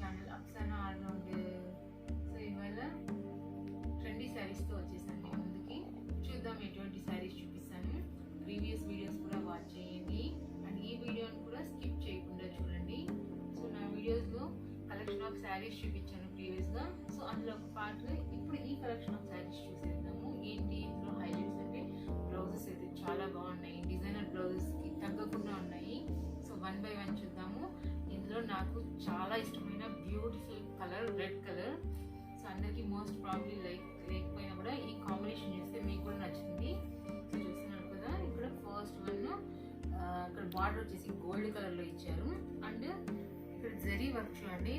Channel Afsana all round. So ఇవాళ trendy శారీస్తో వచ్చేసాను మీ ముందుకి. చూద్దాం ఎటువంటి శారీస్ చూపిస్తాను. ప్రీవియస్ వీడియోస్ కూడా వాచ్ చేయండి అండ్ ఈ వీడియోని కూడా స్కిప్ చేయకుండా చూడండి. సో నా వీడియోస్లో కలెక్షన్ ఆఫ్ శారీస్ చూపించాను ప్రీవియస్గా. సో అందులో ఒక పార్ట్ ఇప్పుడు ఈ కలెక్షన్ ఆఫ్ శారీస్ చూసేద్దాము. ఏంటి ఇందులో హైలైట్స్ అంటే బ్లౌజెస్ అయితే చాలా బాగున్నాయి, డిజైనర్ బ్లౌజెస్కి తగ్గకుండా ఉన్నాయి. సో 1 by 1 చూద్దాము. ఇందులో నాకు చాలా ఇష్టమైన beautiful colour red colour. So అందరికీ మోస్ట్ ప్రాబ్లీ లేకపోయినా కూడా ఈ కాంబినేషన్ చూస్తే మీకు కూడా నచ్చింది. సో చూస్తున్నారు కదా, ఇక్కడ ఫస్ట్ వన్ ఇక్కడ బార్డర్ వచ్చేసి గోల్డ్ కలర్లో ఇచ్చారు అండ్ ఇక్కడ జరీ వర్క్ చూడండి.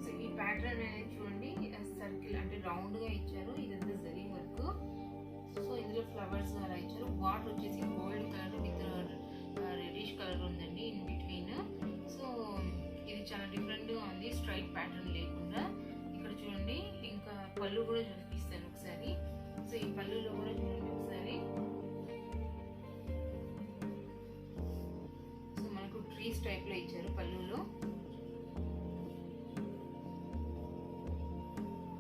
సో ఈ ప్యాటర్న్ అనేది చూడండి, సర్కిల్ అంటే రౌండ్గా ఇచ్చారు. ఇదంతా జరీ వర్క్. సో ఇందులో ఫ్లవర్స్ అలా ఇచ్చారు. బార్డర్ వచ్చేసి gold colour with reddish colour ఉందండి ఇన్ బిట్వీన్. సో ఇది చాలా డిఫరెంట్గా ఉంది, స్ట్రైట్ ప్యాటర్న్ లేకుండా. ఇక్కడ చూడండి, ఇంకా పళ్ళు కూడా చూపిస్తాను ఒకసారి. సో ఈ పళ్ళులో కూడా చూడండి ఒకసారి. సో మనకు ట్రీస్ టైప్లో ఇచ్చారు పళ్ళులో.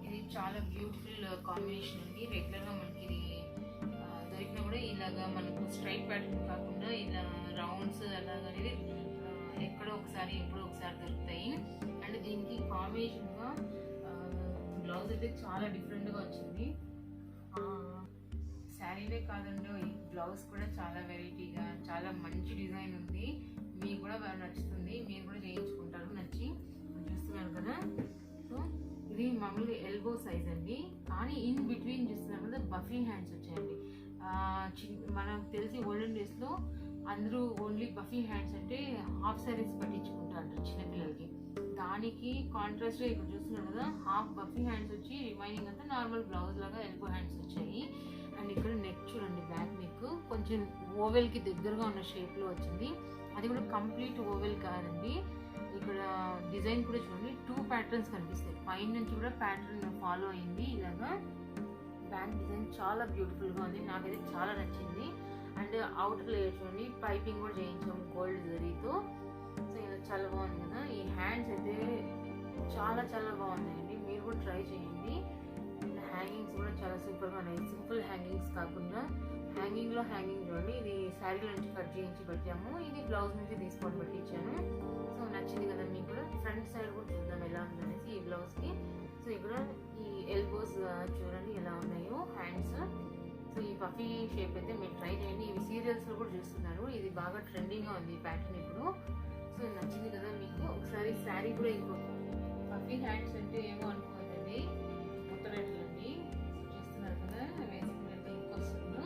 ఇది చాలా బ్యూటిఫుల్ కాంబినేషన్ అండి. రెగ్యులర్గా మనకి ఇది దొరికినా కూడా ఇలాగా మనకు స్ట్రైట్ ప్యాటర్న్ కాకుండా ఇలా రౌండ్స్ అలాగా అనేది ఎక్కడో ఒకసారి ఎప్పుడో ఒకసారి దొరుకుతాయి. అండ్ దీనికి కాంబినేషన్గా బ్లౌజ్ అయితే చాలా డిఫరెంట్గా వచ్చింది. శారీనే కాదండి, ఈ బ్లౌజ్ కూడా చాలా వెరైటీగా చాలా మంచి డిజైన్ ఉంది. మీకు కూడా బాగా నచ్చుతుంది, మీరు కూడా చేయించుకుంటారు నచ్చి. చూస్తున్నారు కదా. సో ఇది మామూలుగా ఎల్బో సైజ్ అండి, కానీ ఇన్ బిట్వీన్ చూస్తున్నారు కదా బఫీ హ్యాండ్స్ వచ్చాయండి. మనకు తెలిసి ఓల్డెన్ డేస్లో అందరూ ఓన్లీ బఫీ హ్యాండ్స్ అంటే హాఫ్ శారీస్ పట్టించుకుంటారు చిన్నపిల్లలకి. దానికి కాంట్రాస్ట్గా ఇక్కడ చూస్తున్నారు కదా, హాఫ్ బఫీ హ్యాండ్స్ వచ్చి రిమైనింగ్ అంతా నార్మల్ బ్లౌజ్ లాగా ఎల్బో హ్యాండ్స్ వచ్చాయి. అండ్ ఇక్కడ నెక్ చూడండి, బ్యాక్ నెక్ కొంచెం ఓవెల్కి దగ్గరగా ఉన్న షేప్లో వచ్చింది. అది కూడా కంప్లీట్ ఓవెల్ కాదండి. ఇక్కడ డిజైన్ కూడా చూడండి, 2 ప్యాటర్న్స్ కనిపిస్తాయి. పైన నుంచి కూడా ప్యాటర్న్ ఫాలో అయింది ఇలాగా. బ్యాక్ డిజైన్ చాలా బ్యూటిఫుల్గా ఉంది, నాకైతే చాలా నచ్చింది. అండ్ అవుటర్ లేయర్ చూడండి, పైపింగ్ కూడా చేయించాము గోల్డ్ జరీతో. సో ఇలా చాలా బాగుంది కదా. ఈ హ్యాండ్స్ అయితే చాలా చాలా బాగున్నాయండి, మీరు కూడా ట్రై చేయండి. హ్యాంగింగ్స్ కూడా చాలా సూపర్గా ఉన్నాయి. సింపుల్ హ్యాంగింగ్స్ కాకుండా హ్యాంగింగ్లో హ్యాంగింగ్ చూడండి. ఇది శారీలో నుంచి కట్ చేయించి పెట్టాము, ఇది బ్లౌజ్ నుంచి తీసుకొని పెట్టించాను. సో నచ్చింది కదా మీకు కూడా. ఫ్రంట్ సైడ్ కూడా చూద్దాం ఎలా ఉందనేసి ఈ బ్లౌజ్కి. సో ఇక్కడ ఈ ఎల్బోస్ చూడండి ఎలా ఉన్నాయో హ్యాండ్స్. సో ఈ పఫీ షేప్ అయితే మీరు ట్రై చేయండి. ఇవి సీరియల్స్లో కూడా చూస్తున్నారు, ఇది బాగా ట్రెండింగ్గా ఉంది ఈ ప్యాటర్న్ ఇప్పుడు. సో నచ్చింది కదా మీకు. ఒకసారి శారీ కూడా ఇంకో పఫీ హ్యాండ్స్ అంటే ఏమో అనుకోవద్దండి, ముత్తరేట్లండి. సో చూస్తున్నారు కదా, వేసుకున్నట్టు ఇంకొస్తుందో.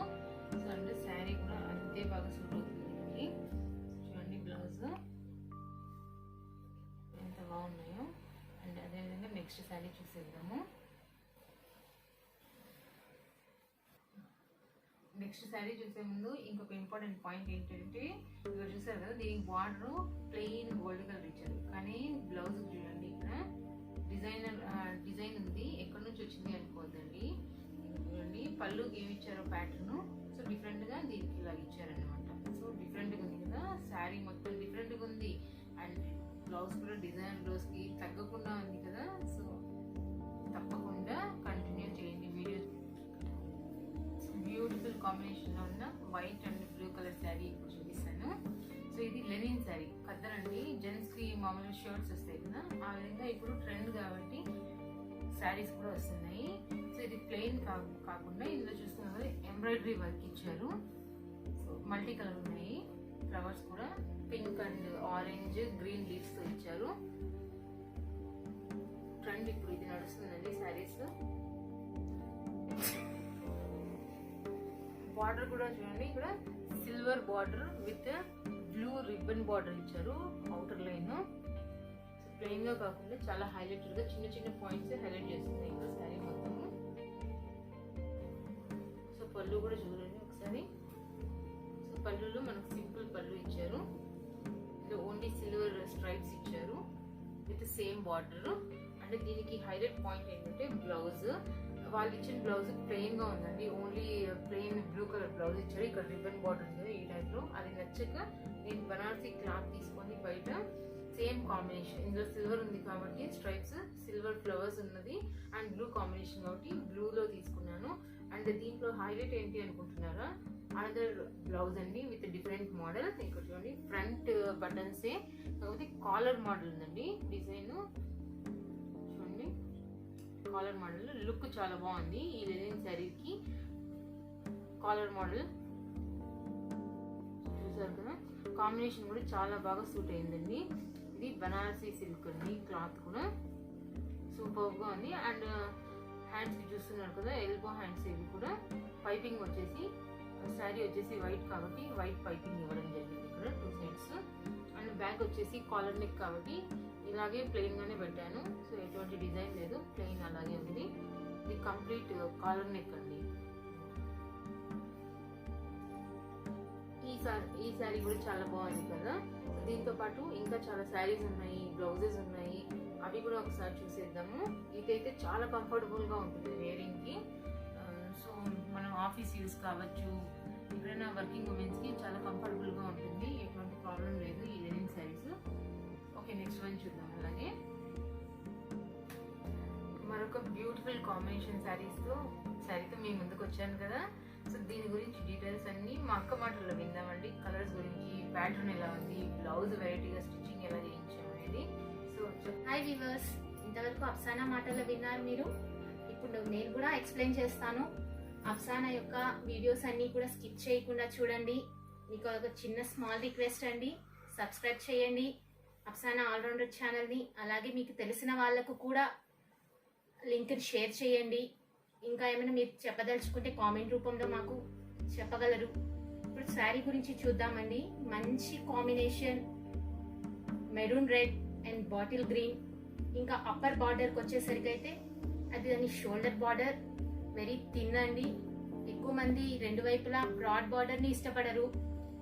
సో అంటే శారీ కూడా అంతే బాగా సూట్ అవుతుంది. చూడండి బ్లౌజ్ ఎంత బాగున్నాయో. అండ్ అదేవిధంగా నెక్స్ట్ శారీ చూసేద్దాము. నెక్స్ట్ శారీ చూసే ముందు ఇంకొక ఇంపార్టెంట్ పాయింట్ ఏంటంటే, ఇక్కడ చూసారు కదా, దీనికి బార్డర్ ప్లెయిన్ గోల్డ్ కలర్ ఇచ్చారు, కానీ బ్లౌజ్ చూడండి ఇక్కడ డిజైన్ ఉంది. ఎక్కడి నుంచి వచ్చింది అనుకోవద్దండి. చూడండి పళ్ళుకి ఏమి ఇచ్చారో ప్యాటర్న్. సో డిఫరెంట్గా దీనికి ఇలా ఇచ్చారనమాట. సో డిఫరెంట్గా ఉంది కదా, శారీ మొత్తం డిఫరెంట్గా ఉంది. అండ్ బ్లౌజ్ కూడా డిజైనర్ బ్లౌజ్కి తగ్గకుండా ఉంది కదా. సో తప్పకుండా కంటిన్యూ చేయండి వీడియో. బ్యూటిఫుల్ కాంబినేషన్లో ఉన్న white and blue colour sari ఇప్పుడు చూపిస్తాను. సో ఇది లెనిన్ శారీ కద్దరండి. జెంట్స్కి మామూలు షర్ట్స్ వస్తాయి కదా, ఆ విధంగా ఇప్పుడు ట్రెండ్ కాబట్టి శారీస్ కూడా వస్తున్నాయి. సో ఇది ప్లెయిన్ కాకుండా ఇందులో చూస్తున్న కదా ఎంబ్రాయిడరీ వర్క్ ఇచ్చారు. సో మల్టీ కలర్ ఉన్నాయి ఫ్లవర్స్ కూడా, పింక్ అండ్ ఆరెంజ్ గ్రీన్ లీవ్స్తో ఇచ్చారు. ట్రెండ్ ఇప్పుడు ఇది నడుస్తుందండి శారీస్. బార్డర్ కూడా చూడండి, ఇక్కడ silver border with blue ribbon border ఇచ్చారు అవుటర్ లైన్. సో ప్లెయిన్ గా కాకుండా చాలా హైలైటెడ్ గా చిన్న చిన్న పాయింట్స్ హైలైట్ చేస్తున్నాయి ఇక్కడ శారీ మొత్తము. సో పళ్ళు కూడా చూడండి ఒకసారి. సో పళ్ళులో మనకు సింపుల్ పళ్ళు ఇచ్చారు, ఇది ఓన్లీ సిల్వర్ స్ట్రైప్స్ ఇచ్చారు విత్ సేమ్ బార్డర్. అంటే దీనికి హైలైట్ పాయింట్ ఏంటంటే బ్లౌజ్, వాళ్ళు ఇచ్చిన బ్లౌజ్ ప్లెయిన్ గా ఉందండి, only plain blue colour blouse ఇచ్చారు. ఇక్కడ రిబ్బన్ బార్డర్ ఉంది ఈ టైప్ లో. అది నచ్చక నేను బనారసీ క్లాత్ తీసుకొని బయట సేమ్ కాంబినేషన్. ఇందులో సిల్వర్ ఉంది కాబట్టి స్ట్రైప్స్, సిల్వర్ ఫ్లవర్స్ ఉన్నది అండ్ బ్లూ కాంబినేషన్ కాబట్టి బ్లూలో తీసుకున్నాను. అండ్ దీంట్లో హైలైట్ ఏంటి అనుకుంటున్నారా, అనదర్ బ్లౌజ్ అండి విత్ డిఫరెంట్ మోడల్. ఇక్కడ చూడండి ఫ్రంట్ బటన్సే కాకపోతే కాలర్ మోడల్ ఉందండి. డిజైన్ చూడండి, కాలర్ మోడల్ లుక్ చాలా బాగుంది. ఈ లెనిన్ శారీకి కాలర్ మోడల్ చూసారు కదా, కాంబినేషన్ కూడా చాలా బాగా సూట్ అయిందండి. ఇది బనారసీ సిల్క్ అండి, క్లాత్ కూడా సూపర్గా ఉంది. అండ్ హ్యాండ్స్కి చూస్తున్నారు కదా, ఎల్బో హ్యాండ్స్. ఇవి కూడా పైపింగ్ వచ్చేసి శారీ వచ్చేసి వైట్ కాబట్టి వైట్ పైపింగ్ ఇవ్వడం జరిగింది ఇక్కడ 2 సైడ్స్. అండ్ బ్యాక్ వచ్చేసి కాలర్ నెక్ కాబట్టి ఇలాగే ప్లెయిన్గానే పెట్టాను. సో ఎటువంటి డిజైన్ లేదు, ప్లెయిన్ అలాగే ఉంది. ఇది కంప్లీట్ కాలర్ నెక్ అండి. ఈ శారీ కూడా చాలా బాగుంది కదా. దీంతో పాటు ఇంకా చాలా శారీస్ ఉన్నాయి, బ్లౌజెస్ ఉన్నాయి, అవి కూడా ఒకసారి చూసేద్దాము. ఇదైతే చాలా కంఫర్టబుల్గా ఉంటుంది వేరింగ్కి. సో మనం ఆఫీస్ యూస్ కావచ్చు, ఎక్కడైనా వర్కింగ్ ఉమెన్స్కి చాలా కంఫర్టబుల్గా ఉంటుంది, ఎటువంటి ప్రాబ్లం లేదు ఈ linen sarees. Okay, next one చూద్దాం. అలాగే మరొక బ్యూటిఫుల్ కాంబినేషన్ శారీతో మీ ముందుకు వచ్చాను కదా. సో దీని గురించి డీటెయిల్స్ అన్ని మా అక్క మాటల్లో విందామండి. కలర్స్ గురించి, ప్యాటర్న్ ఎలా ఉంది, బ్లౌజ్ వెరైటీగా స్టిచ్చింగ్ ఎలా చేయించాం అనేది. సో హాయ్ వ్యూవర్స్, ఇంతవరకు అఫ్సానా మాటల్లో విన్నారు మీరు. ఇప్పుడు నేను కూడా ఎక్స్ప్లెయిన్ చేస్తాను. అఫ్సానా యొక్క వీడియోస్ అన్ని కూడా స్కిప్ చేయకుండా చూడండి. మీకు ఒక చిన్న స్మాల్ రిక్వెస్ట్ అండి, సబ్స్క్రైబ్ చేయండి అఫ్సానా ఆల్రౌండర్ ఛానల్ని. అలాగే మీకు తెలిసిన వాళ్ళకు కూడా లింక్ని షేర్ చేయండి. ఇంకా ఏమైనా మీరు చెప్పదలుచుకుంటే కామెంట్ రూపంలో మాకు చెప్పగలరు. ఇప్పుడు శారీ గురించి చూద్దామండి. మంచి combination maroon red and bottle green. ఇంకా అప్పర్ బార్డర్కి వచ్చేసరికి అయితే అది దాని షోల్డర్ బార్డర్ వెరీ థిన్ అండి. ఎక్కువ మంది 2 వైపులా బ్రాడ్ బార్డర్ని ఇష్టపడరు,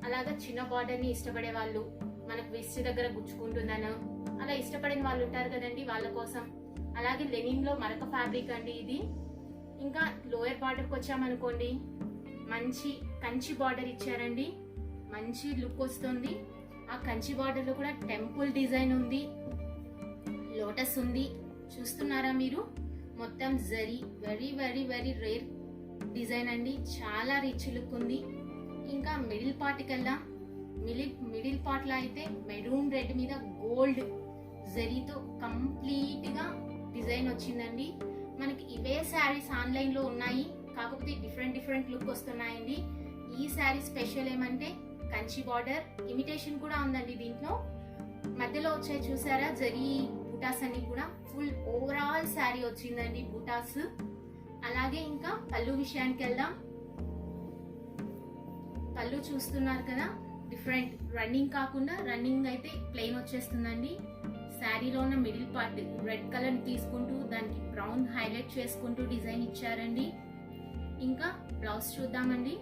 అలాగా చిన్న బార్డర్ని ఇష్టపడే వాళ్ళు, మనకు విస్ట్ దగ్గర గుచ్చుకుంటుందనో అలా ఇష్టపడిన వాళ్ళు ఉంటారు కదండి, వాళ్ళ కోసం. అలాగే లెనిన్లో మరొక ఫ్యాబ్రిక్ అండి ఇది. ఇంకా లోయర్ బార్డర్కి వచ్చామనుకోండి, మంచి కంచి బార్డర్ ఇచ్చారండి, మంచి లుక్ వస్తుంది. ఆ కంచి బార్డర్లో కూడా టెంపుల్ డిజైన్ ఉంది, లోటస్ ఉంది. చూస్తున్నారా మీరు, మొత్తం zari very very very rare design అండి, చాలా రిచ్ లుక్ ఉంది. ఇంకా మిడిల్ పార్ట్ కల్లా, మిడిల్ పార్ట్ లో అయితే మెరూన్ రెడ్ మీద గోల్డ్ జరీతో కంప్లీట్ గా డిజైన్ వచ్చిందండి. మనకి ఇవే శారీస్ ఆన్లైన్ లో ఉన్నాయి, కాకపోతే డిఫరెంట్ లుక్ వస్తున్నాయండి. ఈ శారీ స్పెషల్ ఏమంటే కంచి బార్డర్ ఇమిటేషన్ కూడా ఉందండి. దీంట్లో మధ్యలో వచ్చాయి చూసారా జరీ బూటాస్ అన్ని కూడా. ఫుల్ ఓవరాల్ శారీ వచ్చిందండి బూటాస్. అలాగే ఇంకా పళ్ళు విషయానికి వెళ్దాం. పళ్ళు చూస్తున్నారు కదా, డిఫరెంట్ రన్నింగ్ కాకుండా, రన్నింగ్ అయితే ప్లెయిన్ వచ్చేస్తుందండి. శారీలో ఉన్న మిడిల్ పార్ట్ రెడ్ కలర్ తీసుకుంటూ దానికి బ్రౌన్ హైలైట్ చేసుకుంటూ డిజైన్ ఇచ్చారండి. ఇంకా బ్లౌజ్ చూద్దామండి.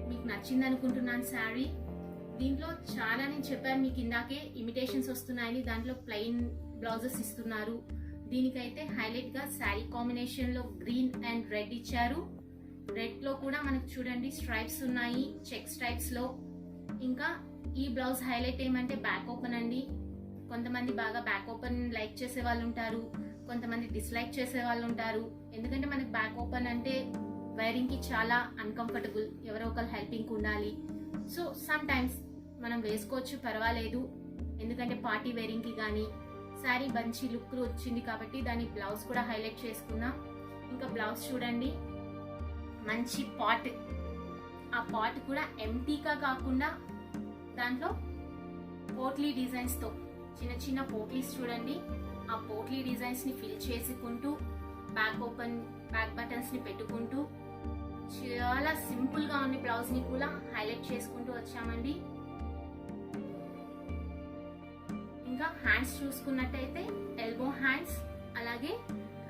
మీకు నచ్చింది అనుకుంటున్నాను శారీ. దీంట్లో చాలా నేను చెప్పాను మీకు ఇందాకే, ఇమిటేషన్స్ వస్తున్నాయని. దాంట్లో ప్లెయిన్ బ్లౌజెస్ ఇస్తున్నారు. దీనికైతే హైలైట్ గా శారీ కాంబినేషన్ లో గ్రీన్ అండ్ రెడ్ ఇచ్చారు. రెడ్ లో కూడా మనకు చూడండి స్ట్రైప్స్ ఉన్నాయి, చెక్ స్ట్రైప్స్ లో. ఇంకా ఈ బ్లౌజ్ హైలైట్ ఏమంటే బ్యాక్ ఓపెన్ అండి. కొంతమంది బాగా బ్యాక్ ఓపెన్ లైక్ చేసే వాళ్ళు ఉంటారు, కొంతమంది డిస్లైక్ చేసే వాళ్ళు ఉంటారు. ఎందుకంటే మనకి బ్యాక్ ఓపెన్ అంటే వైరింగ్ కి చాలా అన్కంఫర్టబుల్, ఎవరో ఒకరు హెల్పింగ్ ఉండాలి. సో సమ్ టైమ్స్ మనం వేసుకోవచ్చు, పర్వాలేదు. ఎందుకంటే పార్టీ వేరింగ్ కి కానీ శారీ మంచి లుక్ వచ్చింది కాబట్టి దాని బ్లౌజ్ కూడా హైలైట్ చేసుకున్నాం. ఇంకా బ్లౌజ్ చూడండి, మంచి పాట్. ఆ పాట్ కూడా ఎంటీగా కాకుండా దాంట్లో పోట్లీ డిజైన్స్ తో చిన్న పోట్లీస్ చూడండి. ఆ పోట్లీ డిజైన్స్ ని ఫిల్ చేసుకుంటూ బ్యాక్ ఓపెన్ బ్యాక్ బటన్స్ ని పెట్టుకుంటూ చాలా సింపుల్ గా ఉన్న బ్లౌజ్ ని కూడా హైలైట్ చేసుకుంటూ వచ్చామండి. ఇంకా హ్యాండ్స్ చూసుకున్నట్టయితే ఎల్బో హ్యాండ్స్, అలాగే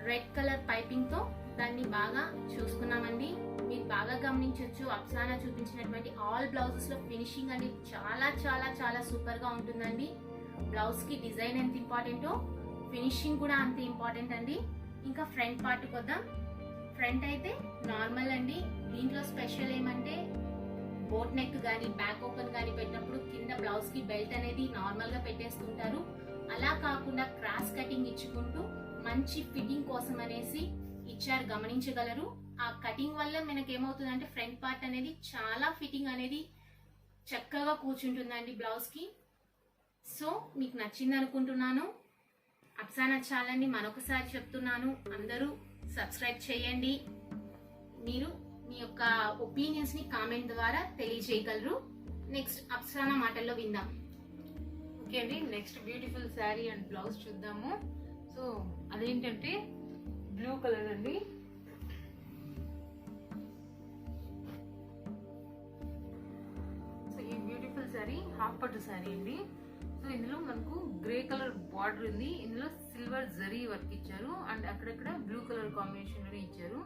రెడ్ కలర్ పైపింగ్ తో దాన్ని బాగా చూసుకున్నామండి. మీరు బాగా గమనించవచ్చు, అప్సానా చూపించినటువంటి ఆల్ బ్లౌజెస్ లో ఫినిషింగ్ అనేది చాలా చాలా చాలా సూపర్ గా ఉంటుందండి. బ్లౌజ్ కి డిజైన్ ఎంత ఇంపార్టెంటో ఫినిషింగ్ కూడా అంత ఇంపార్టెంట్ అండి. ఇంకా ఫ్రంట్ పార్ట్ కొద్దాం. ఫ్రంట్ అయితే నార్మల్ అండి. దీంట్లో స్పెషల్ ఏమంటే బోట్ నెక్ కానీ బ్యాక్ ఓపెన్ కానీ పెట్టినప్పుడు కింద బ్లౌజ్ కి బెల్ట్ అనేది నార్మల్ గా పెట్టేస్తుంటారు. అలా కాకుండా క్రాస్ కటింగ్ ఇచ్చుకుంటూ మంచి ఫిట్టింగ్ కోసం అనేసి ఇచ్చారు, గమనించగలరు. ఆ కటింగ్ వల్ల మనకి ఏమవుతుందంటే ఫ్రంట్ పార్ట్ అనేది చాలా ఫిట్టింగ్ అనేది చక్కగా కూర్చుంటుందండి బ్లౌజ్ కి. సో మీకు నచ్చింది అనుకుంటున్నాను. అప్సానా ఛానల్ని మరొకసారి చెప్తున్నాను, అందరూ సబ్స్క్రైబ్ చేయండి. మీరు మీ యొక్క ఒపీనియన్స్ ని కామెంట్ ద్వారా తెలియజేయగలరు. నెక్స్ట్ అప్సానా మాటల్లో విందాం. ఓకే అండి, next beautiful sari and blouse చూద్దాము. సో అదేంటంటే బ్లూ కలర్ అండి. సో ఈ బ్యూటిఫుల్ శారీ హాఫ్ పట్టు శారీ అండి. సో ఇందులో మనకు గ్రే కలర్ బార్డర్ ఉంది, ఇందులో సిల్వర్ జరీ వర్క్ ఇచ్చారు అండ్ అక్కడక్కడ బ్లూ కలర్ కాంబినేషన్ లో ఇచ్చారు.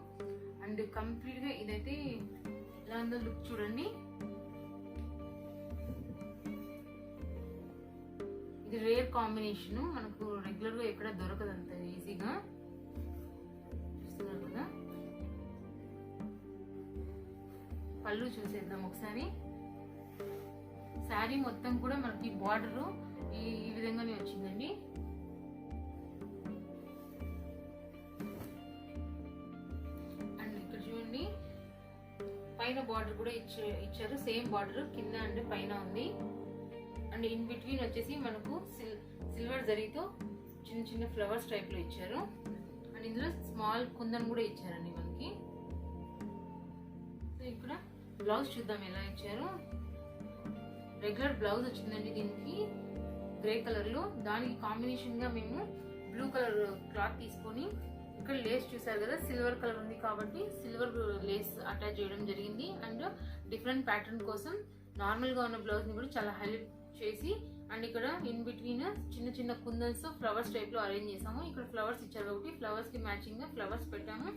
అండ్ కంప్లీట్ గా ఇదైతే ఎలా ఉందో లుక్ చూడండి. ఇది రేర్ కాంబినేషన్, మనకు రెగ్యులర్ గా ఎక్కడ దొరకదు అంత ఈజీగా. చూస్తున్నారు కదా. పళ్ళు చూసేద్దాం ఒకసారి. శారీ మొత్తం కూడా మనకి బార్డర్ ఈ విధంగానే వచ్చిందండి. అండ్ ఇక్కడ చూడండి పైన బార్డర్ కూడా ఇచ్చారు, సేమ్ బార్డర్ కింద అండ్ పైన ఉంది. అండ్ ఇన్ బిట్వీన్ వచ్చేసి మనకు సిల్వర్ జరీతో చిన్న చిన్న ఫ్లవర్స్ టైప్ లో ఇచ్చారు. అండ్ ఇందులో స్మాల్ కుందన్ కూడా ఇచ్చారండి మనకి. సో ఇక్కడ బ్లౌజ్ చూద్దాం ఎలా ఇచ్చారు. రెగ్యులర్ బ్లౌజ్ వచ్చిందండి దీనికి గ్రే కలర్ లో. దానికి కాంబినేషన్ గా మేము బ్లూ కలర్ క్లాత్ తీసుకొని ఇక్కడ లేస్ చూసారు కదా, సిల్వర్ కలర్ ఉంది కాబట్టి సిల్వర్ లేస్ అటాచ్ చేయడం జరిగింది. అండ్ డిఫరెంట్ ప్యాటర్న్ కోసం నార్మల్ గా ఉన్న బ్లౌజ్ ని కూడా చాలా హైలైట్ చేసి అండ్ ఇక్కడ ఇన్ బిట్వీన్ చిన్న చిన్న కుందన్స్ ఫ్లవర్స్ టైప్ లో అరేంజ్ చేసాము. ఇక్కడ ఫ్లవర్స్ ఇచ్చారు కాబట్టి ఫ్లవర్స్ కి మ్యాచింగ్ గా ఫ్లవర్స్ పెట్టాము.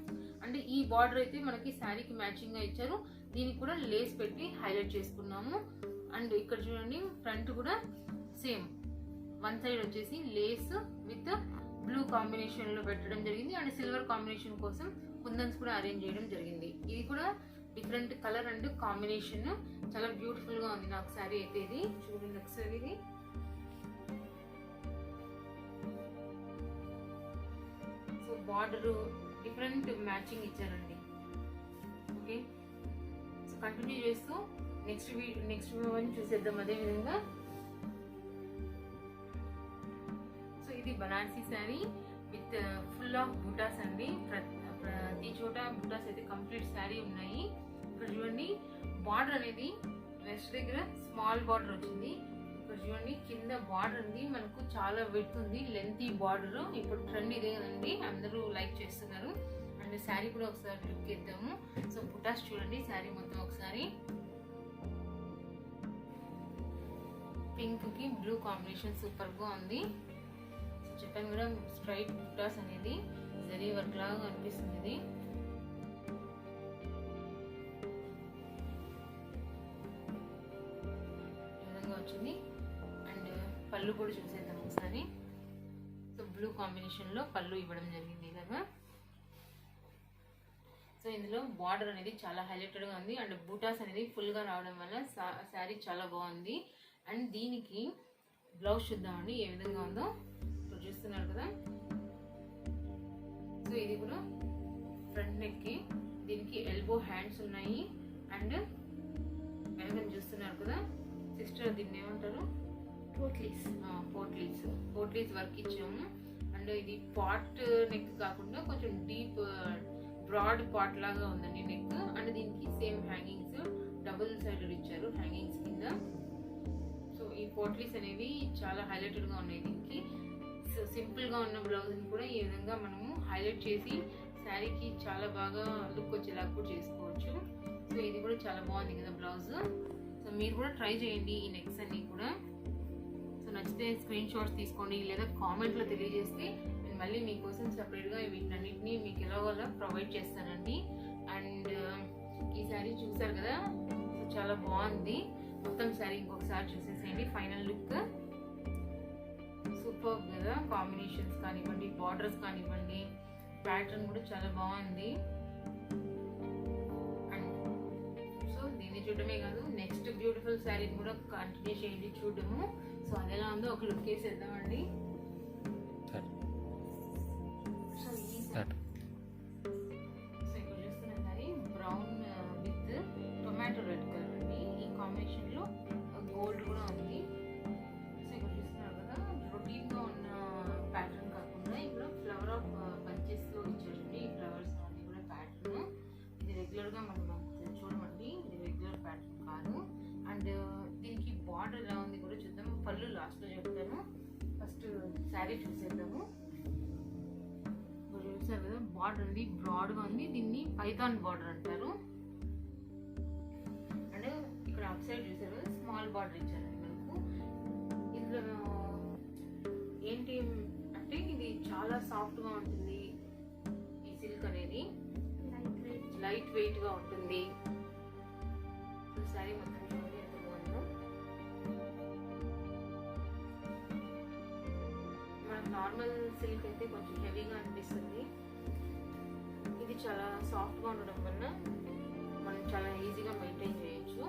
అండ్ ఈ బార్డర్ అయితే మనకి శారీకి మ్యాచింగ్ గా ఇచ్చారు, దీనికి కూడా లేస్ పెట్టి హైలైట్ చేసుకున్నాము. అండ్ ఇక్కడ చూడండి ఫ్రంట్ కూడా సేమ్ వన్ సైడ్ వచ్చేసి లేస్ విత్ బ్లూ కాంబినేషన్ లో పెట్టడం జరిగింది. అండ్ సిల్వర్ కాంబినేషన్ కోసం కుందన్స్ కూడా అరేంజ్ చేయడం జరిగింది. ఇది కూడా డిఫరెంట్ కలర్ అండ్ కాంబినేషన్ చాలా బ్యూటిఫుల్ గా ఉంది నాకు శారీ అయితే. ఇది చూడండి ఒకసారి, ఇది సో బార్డర్ డిఫరెంట్ మ్యాచింగ్ ఇచ్చారండి. ఓకే, సో కంటిన్యూ చేస్తూ నెక్స్ట్ వన్ చూసేద్దాం అదే విధంగా. సో ఇది Banarasi sari with full of buttas అండి. ప్రతి చోట బూటాస్ అయితే కంప్లీట్ శారీ ఉన్నాయి. ఇక్కడ చూడండి బార్డర్ అనేది వెస్ట్ దగ్గర స్మాల్ బార్డర్ వచ్చింది. ఇక్కడ చూడండి కింద బార్డర్ ఉంది, మనకు చాలా విడ్త్ ఉంది, లెంతీ బార్డర్. ఇప్పుడు ట్రెండ్ ఇదే కదండి, అందరూ లైక్ చేస్తున్నారు. అండ్ శారీ కూడా ఒకసారి లుక్ ఇద్దాము. సో బూటాస్ చూడండి శారీ మొత్తం ఒకసారి. పింక్ కి బ్లూ కాంబినేషన్ సూపర్ గా ఉంది. సో చెప్పాను కూడా స్ట్రైట్ బూటాస్ అనేది జరీ వర్క్ లాగా అనిపిస్తుంది. ఇది ఈ విధంగా వచ్చింది. అండ్ పళ్ళు కూడా చూసేద్దాం ఒకసారి. సో బ్లూ కాంబినేషన్ లో పళ్ళు ఇవ్వడం జరిగింది ఇలాగా. సో ఇందులో బార్డర్ అనేది చాలా హైలైటెడ్ గా ఉంది అండ్ బూటాస్ అనేది ఫుల్ గా రావడం వల్ల శారీ చాలా బాగుంది. అండ్ దీనికి బ్లౌజ్ చూద్దామండి ఏ విధంగా ఉందో. ఇప్పుడు చూస్తున్నారు కదా. సో ఇది కూడా ఫ్రంట్ నెక్ కి దీనికి ఎల్బో హ్యాండ్స్ ఉన్నాయి. అండ్ వెనక చూస్తున్నారు కదా సిస్టర్, దీన్ని ఏమంటారు, పోట్లీస్ వర్క్ ఇచ్చాము. అండ్ ఇది పాట్ నెక్ కాకుండా కొంచెం డీప్ బ్రాడ్ పాట్ లాగా ఉందండి నెక్. అండ్ దీనికి సేమ్ హ్యాంగింగ్స్ డబుల్ సైడెడ్ ఇచ్చారు హ్యాంగింగ్స్ కింద. సో ఈ పోట్లీస్ అనేవి చాలా హైలైటెడ్ గా ఉన్నాయి దీనికి. సో సింపుల్ గా ఉన్న బ్లౌజ్ ని కూడా ఈ విధంగా మనము హైలైట్ చేసి శారీకి చాలా బాగా లుక్ వచ్చేలా కూడా చేసుకోవచ్చు. సో ఇది కూడా చాలా బాగుంది కదా బ్లౌజ్. సో మీరు కూడా ట్రై చేయండి ఈ నెక్స్ అన్ని కూడా. సో నచ్చితే స్క్రీన్ షాట్స్ తీసుకోండి లేదా కామెంట్ లో తెలియజేస్తే నేను మళ్ళీ మీకోసం సెపరేట్ గా వీటన్నిటిని మీకు ఎలాగోలా ప్రొవైడ్ చేస్తానండి. అండ్ ఈ శారీ చూసారు కదా, సో చాలా బాగుంది. మొత్తం శారీ ఇంకొకసారి చూసేసేయండి ఫైనల్ లుక్. సూపర్ కదా, కాంబినేషన్స్ కానివ్వండి, బార్డర్స్ కానివ్వండి, ప్యాటర్న్ కూడా చాలా బాగుంది. అండ్ సో దీన్ని చూడటమే కాదు నెక్స్ట్ బ్యూటిఫుల్ శారీని కూడా కంటిన్యూ చేయండి చూడటము. సో అది ఎలా ఉందో ఒక లుక్ వేసేద్దామండి. గా ఉన్న ప్యాటర్న్ కాకుండా ఇక్కడ ఫ్లవర్ ఆఫ్ బంచెస్ లో ఇచ్చారండి. ఈ ఫ్లవర్స్ అన్ని కూడా ప్యాటర్న్ ఇది రెగ్యులర్ గా మనం చూడమండి, ఇది రెగ్యులర్ ప్యాటర్న్ కాదు. అండ్ దీనికి బార్డర్ ఎలా ఉంది కూడా చూద్దాం. పళ్ళు లాస్ట్ లో చెప్తాను, ఫస్ట్ శారీ చూసేద్దాము. చూసారు కదా బార్డర్ ఉంది, బ్రాడ్ గా ఉంది. దీన్ని పైథాన్ బార్డర్ అంటారు. అండ్ ఇక్కడ అప్ సైడ్ చూసారు కదా స్మాల్ బార్డర్ ఇచ్చారండి మనకు. ఇందులో ఏంటి అంటే ఇది చాలా సాఫ్ట్ గా ఉంటుంది. ఈ సిల్క్ అనేది లైట్ వెయిట్ గా ఉంటుంది. శారీ మొత్తం చూడండి ఎంత బాగుందో. మనకు నార్మల్ సిల్క్ అయితే కొంచెం హెవీగా అనిపిస్తుంది. ఇది చాలా సాఫ్ట్ గా ఉండడం వల్ల మనం చాలా ఈజీగా మెయింటైన్ చేయొచ్చు.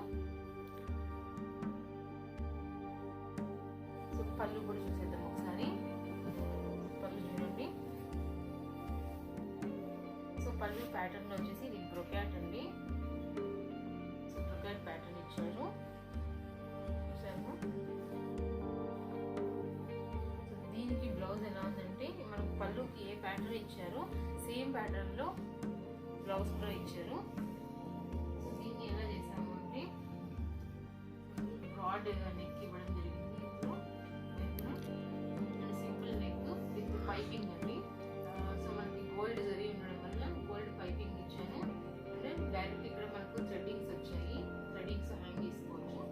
సో పళ్ళు కూడా చూసేద్దాం ఒకసారి. పళ్ళు చూడండి. సో పళ్ళు ప్యాటర్న్ వచ్చేసి ఇది బ్రొకాట్ అండి. సో బ్రొకాట్ ప్యాటర్న్ ఇచ్చారు. చూసాము. సో దీనికి బ్లౌజ్ ఎలా ఉందంటే మనకు పళ్ళుకి ఏ ప్యాటర్న్ ఇచ్చారో సేమ్ ప్యాటర్న్ లో బ్లౌజ్ కూడా ఇచ్చారు. సో దీన్ని ఎలా చేసాము అంటే బ్రాడ్ నెక్ ఇవ్వడం జరిగింది. And simple neck with piping అండి. సో మనకి గోల్డ్ జరీ ఉండడం వల్ల గోల్డ్ పైపింగ్ ఇచ్చాను. అండ్ డైరెక్ట్ ఇక్కడ మనకు థ్రెడ్డింగ్స్ వచ్చాయి. థ్రెడ్డింగ్స్ హ్యాంగ్ చేసుకోవచ్చు.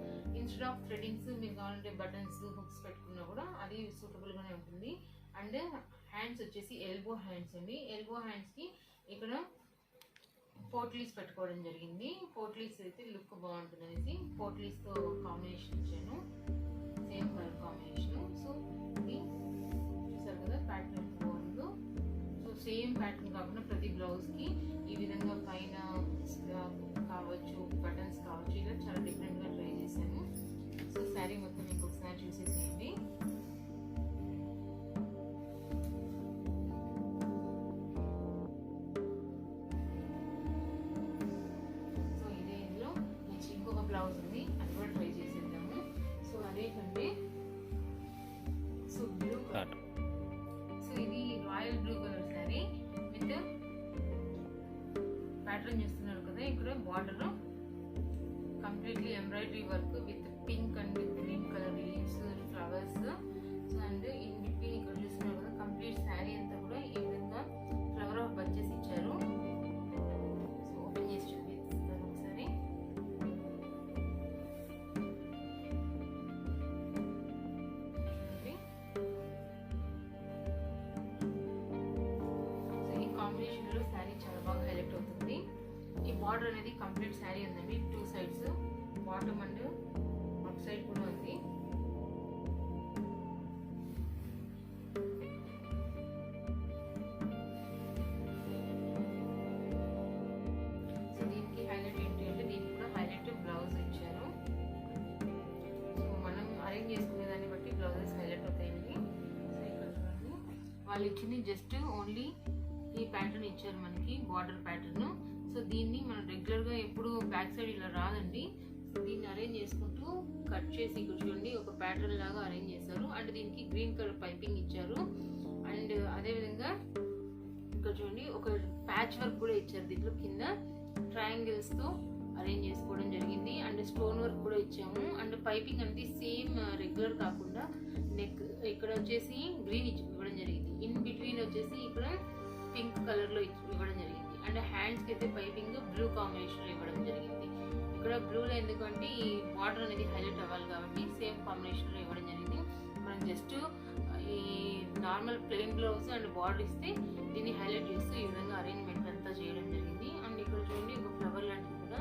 ఇన్స్టెడ్ ఆఫ్ థ్రెడ్డింగ్స్ మీరు కావాలంటే బటన్స్ హుక్స్ పెట్టుకున్నా కూడా అది సూటబుల్ గానే ఉంటుంది. అండ్ హ్యాండ్స్ వచ్చేసి ఎల్బో హ్యాండ్స్ అండి. ఎల్బో హ్యాండ్స్ కి ఇక్కడ పోట్లీస్ పెట్టుకోవడం జరిగింది. పోట్లీస్ అయితే లుక్ బాగుంటుంది అనేసి పోట్లీస్ తో కాంబినేషన్ ఇచ్చాను. Same colour combination. సో ఇది చూసారు కదా ప్యాటర్న్ బాగుందో. సో సేమ్ ప్యాటర్న్ కాకుండా ప్రతి బ్లౌజ్ కి ఈ విధంగా పైన కావచ్చు, బటన్స్ కావచ్చు, ఇలా చాలా డిఫరెంట్ గా ట్రై చేశాను. సో శారీ మొత్తం మీకు ఒకసారి చూసేసేయండి. బ్లౌజ్ ఉంది, అది కూడా ట్రై చేసేద్దాము. సో అదేంటంటే సో బ్లూ కలర్. సో ఇది royal blue colour sari with pattern చూస్తున్నారు కదా. ఇక్కడ border completely embroidery work with pink and green colour leaves, flowers. So and in between ఇక్కడ చూస్తున్నారు కదా కంప్లీట్ శారీ అంతా కూడా ఈ విధంగా ఫ్లవర్ ఆఫ్ బంచెస్ ఇచ్చారు. సో ఓపెన్ చేసి చూపిస్తాను ఒకసారి. కాంబినేషన్ లో శారీ చాలా బాగా హైలైట్ అవుతుంది. ఈ బార్డర్ అనేది కంప్లీట్ శారీ ఉందండి. 2 sides bottom and up side కూడా ఉంది. సో దీనికి హైలైట్ ఏంటి అంటే దీనికి కూడా హైలైట్ బ్లౌజ్ ఇచ్చారు. సో మనం అరేంజ్ చేసుకునే దాన్ని బట్టి బ్లౌజెస్ హైలైట్ అవుతాయండి. సో ఇక్కడ చూడండి వాళ్ళు ఇచ్చింది జస్ట్ ఓన్లీ ఈ ప్యాటర్న్ ఇచ్చారు మనకి బార్డర్ ప్యాటర్న్. సో దీన్ని మనం రెగ్యులర్ గా ఎప్పుడు బ్యాక్ సైడ్ ఇలా రాదండి. సో దీన్ని అరేంజ్ చేసుకుంటూ కట్ చేసి ఇక్కడ చూడండి ఒక ప్యాటర్న్ లాగా అరేంజ్ చేశారు. అండ్ దీనికి గ్రీన్ కలర్ పైపింగ్ ఇచ్చారు. అండ్ అదే విధంగా ఇక్కడ చూడండి ఒక ప్యాచ్ వర్క్ కూడా ఇచ్చారు. దీంట్లో కింద ట్రయాంగిల్స్ తో అరేంజ్ చేసుకోవడం జరిగింది. అండ్ స్టోన్ వర్క్ కూడా ఇచ్చాము. అండ్ పైపింగ్ అనేది సేమ్ రెగ్యులర్ కాకుండా నెక్ ఇక్కడ వచ్చేసి గ్రీన్ ఇవ్వడం జరిగింది. ఇన్ బిట్వీన్ వచ్చేసి ఇక్కడ పింక్ కలర్ లో ఇవ్వడం జరిగింది. అండ్ హ్యాండ్స్ కి అయితే పైపింగ్ బ్లూ కాంబినేషన్ లో ఇవ్వడం జరిగింది. ఇక్కడ బ్లూలో ఎందుకంటే ఈ బార్డర్ అనేది హైలైట్ అవ్వాలి కాబట్టి సేమ్ కాంబినేషన్ లో ఇవ్వడం జరిగింది. మనం జస్ట్ ఈ normal plain blouse and border ఇస్తే దీన్ని హైలైట్ చేస్తూ ఈ విధంగా అరేంజ్మెంట్ అంతా చేయడం జరిగింది. అండ్ ఇక్కడ చూడండి ఒక ఫ్లవర్ లాంటిది కూడా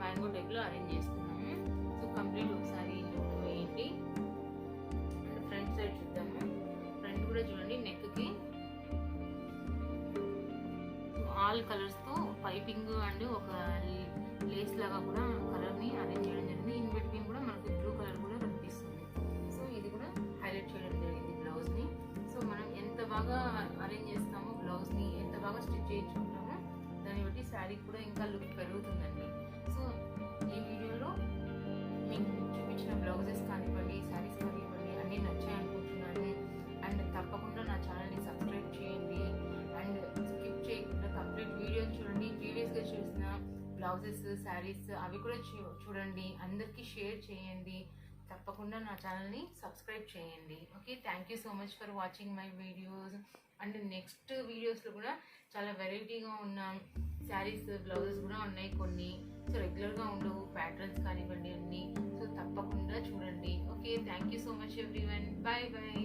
మ్యాంగో టైప్ లో అరేంజ్ చేసుకున్నాము. సో కంప్లీట్ ఒకసారి వేయండి. అండ్ ఫ్రంట్ సైడ్ చూద్దాము. ఫ్రంట్ కూడా చూడండి నెక్ కి ఆల్ కలర్స్ తో పైపింగ్ అండ్ ఒక లేస్ లాగా కూడా కలర్ ని అరేంజ్ చేయడం జరిగింది. ఇన్ బిట్వీన్ కూడా మనకు బ్లూ కలర్ కూడా కనిపిస్తుంది. సో ఇది కూడా హైలైట్ చేయడం జరిగింది బ్లౌజ్ ని. సో మనం ఎంత బాగా అరేంజ్ చేస్తామో బ్లౌజ్ ని, ఎంత బాగా స్టిచ్ చేయించుకుంటామో దాన్ని బట్టి శారీ కూడా ఇంకా లుక్ పెరుగుతుందండి. సో ఈ వీడియోలో మీకు చూపించిన బ్లౌజెస్ కానివ్వండి, శారీస్ కానివ్వండి అన్నీ నచ్చాయి అనుకుంటున్నాను. బ్లౌజెస్ శారీస్ అవి కూడా చూడండి, అందరికీ షేర్ చేయండి, తప్పకుండా నా ఛానల్ని సబ్స్క్రైబ్ చేయండి. Okay, thank you so much for watching my videos. And next వీడియోస్లో కూడా చాలా వెరైటీగా ఉన్న శారీస్ బ్లౌజెస్ కూడా ఉన్నాయి కొన్ని. సో రెగ్యులర్గా ఉండవు, ప్యాటర్న్స్ కానివ్వండి అన్నీ. సో తప్పకుండా చూడండి. Okay, thank you so much everyone. Bye bye.